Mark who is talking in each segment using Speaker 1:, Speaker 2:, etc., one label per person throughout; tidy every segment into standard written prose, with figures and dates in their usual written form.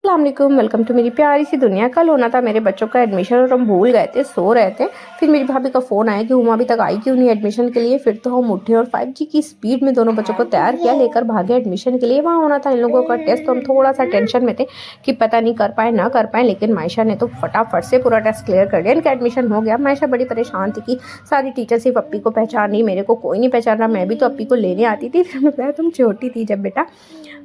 Speaker 1: अस्सलामुअलैकुम, welcome to मेरी प्यारी सी दुनिया। कल होना था मेरे बच्चों का एडमिशन और हम भूल गए थे, सो रहे थे। फिर मेरी भाभी का फ़ोन आया कि हुमा अभी तक आई क्यों नहीं एडमिशन के लिए। फिर तो हम उठे और 5G की स्पीड में दोनों बच्चों को तैयार किया, लेकर भागे एडमिशन के लिए। वहाँ होना था इन लोगों का टेस्ट, तो हम थोड़ा सा टेंशन में थे कि पता नहीं कर पाए ना कर पाए, लेकिन मायशा ने तो फटाफट से पूरा टेस्ट क्लियर कर दिया, इनका एडमिशन हो गया। मायशा बड़ी परेशान थी कि सारी टीचर सिर्फ अप्पी को पहचान रही, मेरे को कोई नहीं पहचान रहा। मैं भी तो अप्पी को लेने आती थी। फिर मैं बताया तुम छोटी थी जब बेटा।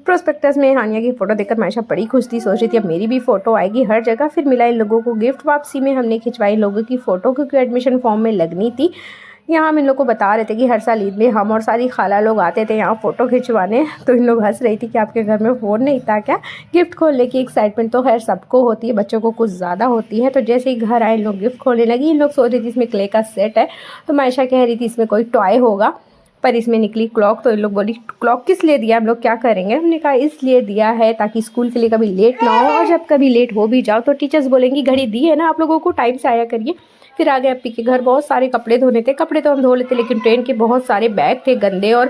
Speaker 1: प्रोस्पेक्टस में हानिया की फ़ोटो देखकर मायशा बड़ी खुश थी, सोच रही थी अब मेरी भी फ़ोटो आएगी हर जगह। फिर मिला इन लोगों को गिफ्ट। वापसी में हमने खिंचवाई लोगों की फ़ोटो, क्योंकि एडमिशन फॉर्म में लगनी थी। यहाँ हम इन लोग को बता रहे थे कि हर साल ईद में हम और सारी खाला लोग आते थे यहाँ फ़ोटो खिंचवाने। तो इन लोग हंस रही थी कि आपके घर में फ़ोन नहीं था क्या। गिफ्ट खोलने की एक्साइटमेंट तो खैर सबको होती है, बच्चों को कुछ ज़्यादा होती है। तो जैसे ही घर आए इन लोग गिफ्ट खोलने लगी। इन लोग सोच रही थी इसमें क्ले का सेट है, तो मायशा कह रही थी इसमें कोई टॉय होगा, पर इसमें निकली क्लॉक। तो इन लोग बोली क्लॉक किस लिए दिया, हम लोग क्या करेंगे। हमने कहा इसलिए दिया है ताकि स्कूल के लिए कभी लेट ना हो, और जब कभी लेट हो भी जाओ तो टीचर्स बोलेंगी घड़ी दी है ना आप लोगों को, टाइम से आया करिए। फिर आ गए अप्पी के घर। बहुत सारे कपड़े धोने थे, कपड़े तो हम धो लेते, लेकिन ट्रेन के बहुत सारे बैग थे गंदे, और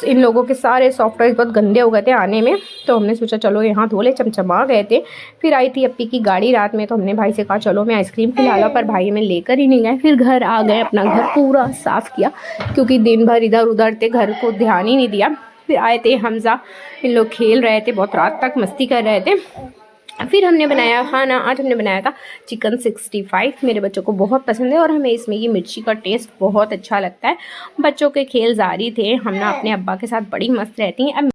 Speaker 1: इन लोगों के सारे सॉफ्टवेयर बहुत गंदे हो गए थे आने में। तो हमने सोचा चलो यहाँ धो ले, चमचमा गए थे। फिर आई थी अप्पी की गाड़ी रात में, तो हमने भाई से कहा चलो मैं आइसक्रीम खिला लो, पर भाई हमें लेकर ही नहीं गए। फिर घर आ गए, अपना घर पूरा साफ़ किया, क्योंकि दिन भर इधर उधर थे, घर को ध्यान ही नहीं दिया। फिर आए थे हमज़ा, इन लोग खेल रहे थे, बहुत रात तक मस्ती कर रहे थे। फिर हमने बनाया खाना। आज हमने बनाया था चिकन 65। मेरे बच्चों को बहुत पसंद है और हमें इसमें ये मिर्ची का टेस्ट बहुत अच्छा लगता है। बच्चों के खेल जारी थे, हम ना अपने अब्बा के साथ बड़ी मस्त रहती हैं। अब